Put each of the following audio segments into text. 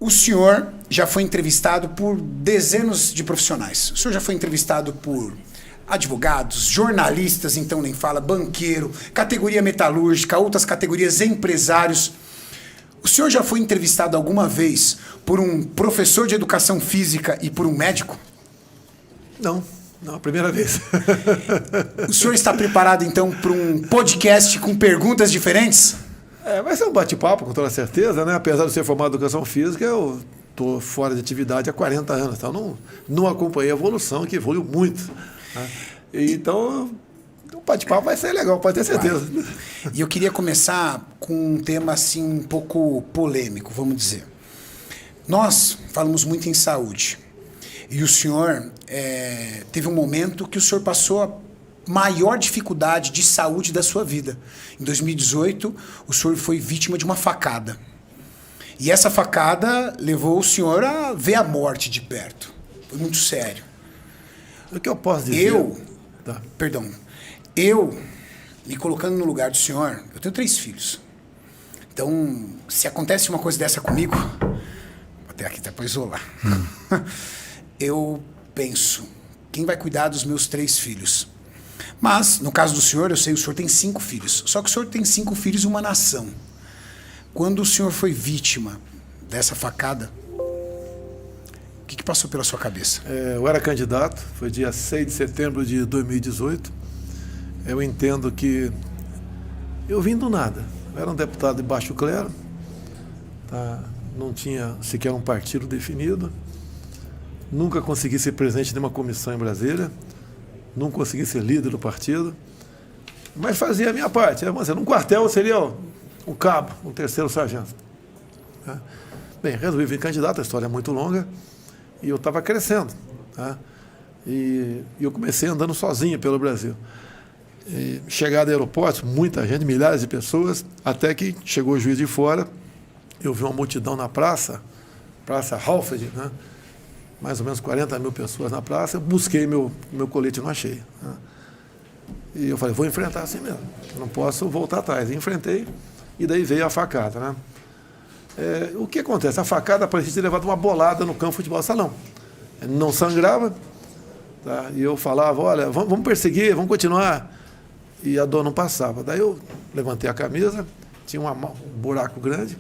O senhor já foi entrevistado por dezenas de profissionais. O senhor já foi entrevistado por advogados, jornalistas, então nem fala, banqueiro, categoria metalúrgica, outras categorias, empresários. O senhor já foi entrevistado alguma vez por um professor de educação física e por um médico? Não, a primeira vez. O senhor está preparado, então, para um podcast com perguntas diferentes? Vai ser um bate-papo, com toda certeza, né? Apesar de ser formado em educação física, eu estou fora de atividade há 40 anos, então não acompanhei a evolução, que evoluiu muito. Né? Então, o bate-papo vai ser legal, pode ter certeza. E eu queria começar com um tema assim um pouco polêmico, vamos dizer. Nós falamos muito em saúde. E o senhor teve um momento que o senhor passou a maior dificuldade de saúde da sua vida. Em 2018, o senhor foi vítima de uma facada. E essa facada levou o senhor a ver a morte de perto. Foi muito sério. O que eu posso dizer? Eu, me colocando no lugar do senhor, eu tenho 3 filhos. Então, se acontece uma coisa dessa comigo, vou até aqui para isolar. Eu penso, quem vai cuidar dos meus 3 filhos? Mas, no caso do senhor, eu sei, o senhor tem 5 filhos. Só que o senhor tem 5 filhos e uma nação. Quando o senhor foi vítima dessa facada, o que passou pela sua cabeça? Eu era candidato, foi dia 6 de setembro de 2018. Eu entendo que eu vim do nada. Eu era um deputado de baixo clero, tá? Não tinha sequer um partido definido, nunca consegui ser presidente de uma comissão em Brasília, não consegui ser líder do partido, mas fazia a minha parte. Num quartel eu seria um cabo, um 3º sargento. Tá? Bem, resolvi vir candidato, a história é muito longa, e eu estava crescendo. Tá? E eu comecei andando sozinho pelo Brasil. E chegada ao aeroporto, muita gente, milhares de pessoas, até que chegou o Juiz de Fora, eu vi uma multidão na Praça Halford, né? Mais ou menos 40 mil pessoas na praça, eu busquei meu colete e não achei. Né? E eu falei, vou enfrentar assim mesmo, não posso voltar atrás. E enfrentei, e daí veio a facada. Né? O que acontece? A facada parecia ter levado uma bolada no campo de futebol salão. Não sangrava, tá? E eu falava, olha, vamos perseguir, vamos continuar. E a dor não passava. Daí eu levantei a camisa, tinha um buraco grande,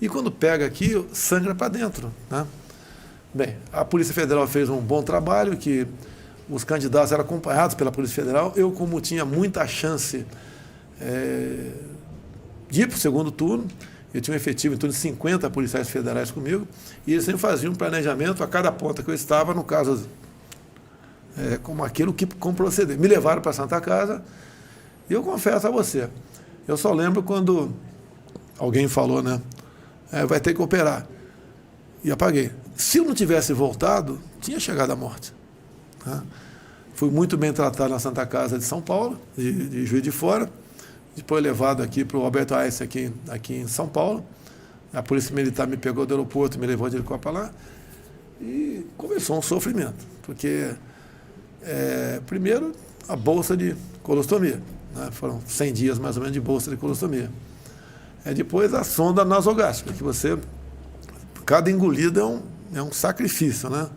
e quando pega aqui, sangra para dentro. Né? Bem, a Polícia Federal fez um bom trabalho, que os candidatos eram acompanhados pela Polícia Federal. Eu, como tinha muita chance de ir para o segundo turno, eu tinha um efetivo em torno de 50 policiais federais comigo, e eles sempre faziam um planejamento a cada ponta que eu estava, no caso, como aquilo que como proceder. Me levaram para a Santa Casa, e eu confesso a você, eu só lembro quando alguém falou, né, vai ter que operar, e apaguei. Se eu não tivesse voltado, tinha chegado à morte. Tá? Fui muito bem tratado na Santa Casa de São Paulo, de Juiz de Fora, depois levado aqui para o Alberto Einstein, aqui em São Paulo. A Polícia Militar me pegou do aeroporto, me levou de helicóptero para lá, e começou um sofrimento, porque, primeiro, a bolsa de colostomia, né? Foram 100 dias mais ou menos de bolsa de colostomia. Depois a sonda nasogástrica, que você, cada engolida é um sacrifício, né?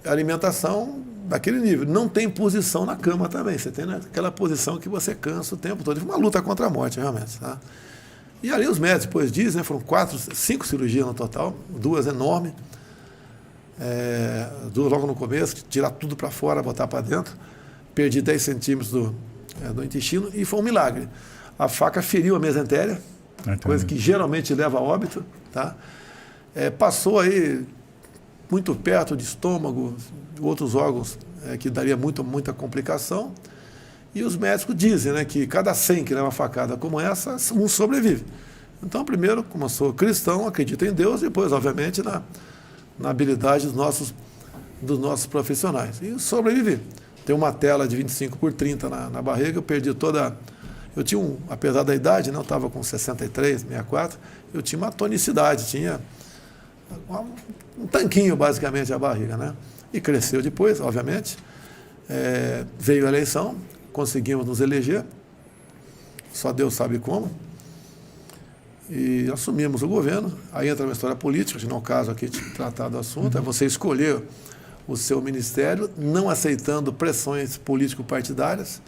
A alimentação daquele nível. Não tem posição na cama também. Você tem aquela posição que você cansa o tempo todo. Foi uma luta contra a morte, realmente. Tá? E ali os médicos depois dizem, né, foram 5 cirurgias no total, 2 enormes. 2 logo no começo, tirar tudo para fora, botar para dentro. Perdi 10 centímetros do intestino e foi um milagre. A faca feriu a mesentéria, coisa que geralmente leva a óbito, tá? Passou aí muito perto de estômago, outros órgãos que daria muita complicação. E os médicos dizem, né, que cada 100 que leva uma facada como essa, um sobrevive. Então, primeiro, como eu sou cristão, acredito em Deus, e depois, obviamente, na habilidade dos nossos profissionais. E sobrevivi. Tem uma tela de 25x30 na barriga, eu perdi toda... Eu tinha, apesar da idade, né, eu estava com 63, 64, eu tinha uma tonicidade, tinha um tanquinho, basicamente, a barriga, né? E cresceu depois, obviamente. Veio a eleição, conseguimos nos eleger, só Deus sabe como. e assumimos o governo. Aí entra uma história política, que não é o caso aqui de tratar do assunto, é você escolher o seu ministério, não aceitando pressões político-partidárias,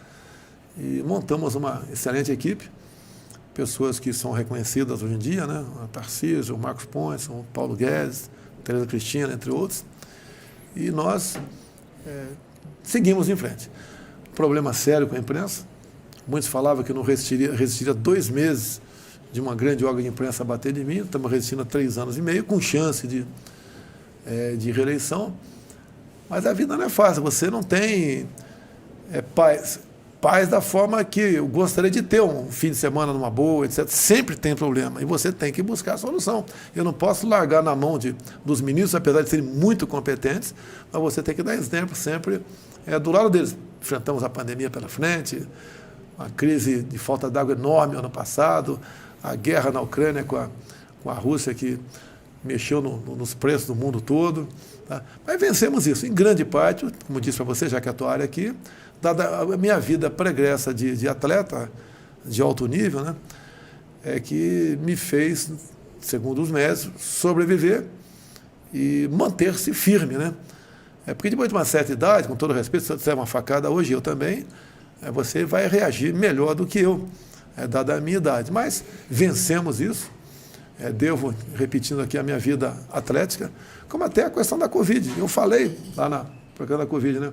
e montamos uma excelente equipe, pessoas que são reconhecidas hoje em dia, né? O Tarcísio, o Marcos Pontes, o Paulo Guedes, a Tereza Cristina, entre outros, e nós seguimos em frente. Problema sério com a imprensa, muitos falavam que eu não resistiria 2 meses de uma grande órgão de imprensa bater de mim, estamos resistindo há 3 anos e meio, com chance de reeleição, mas a vida não é fácil, você não tem paz da forma que eu gostaria de ter um fim de semana numa boa, etc. Sempre tem problema, e você tem que buscar a solução. Eu não posso largar na mão dos ministros, apesar de serem muito competentes, mas você tem que dar exemplo sempre do lado deles. Enfrentamos a pandemia pela frente, uma crise de falta d'água enorme ano passado, a guerra na Ucrânia com a Rússia, que mexeu nos preços do mundo todo. Tá? Mas vencemos isso, em grande parte, como disse para você, já que é a tua área aqui, dada a minha vida pregressa de atleta de alto nível, né, que me fez, segundo os médicos, sobreviver e manter-se firme. Né? Porque depois de uma certa idade, com todo respeito, se você der uma facada hoje, eu também, você vai reagir melhor do que eu, dada a minha idade. Mas vencemos isso. Devo, repetindo aqui a minha vida atlética, como até a questão da Covid. Eu falei lá na programa da Covid, né?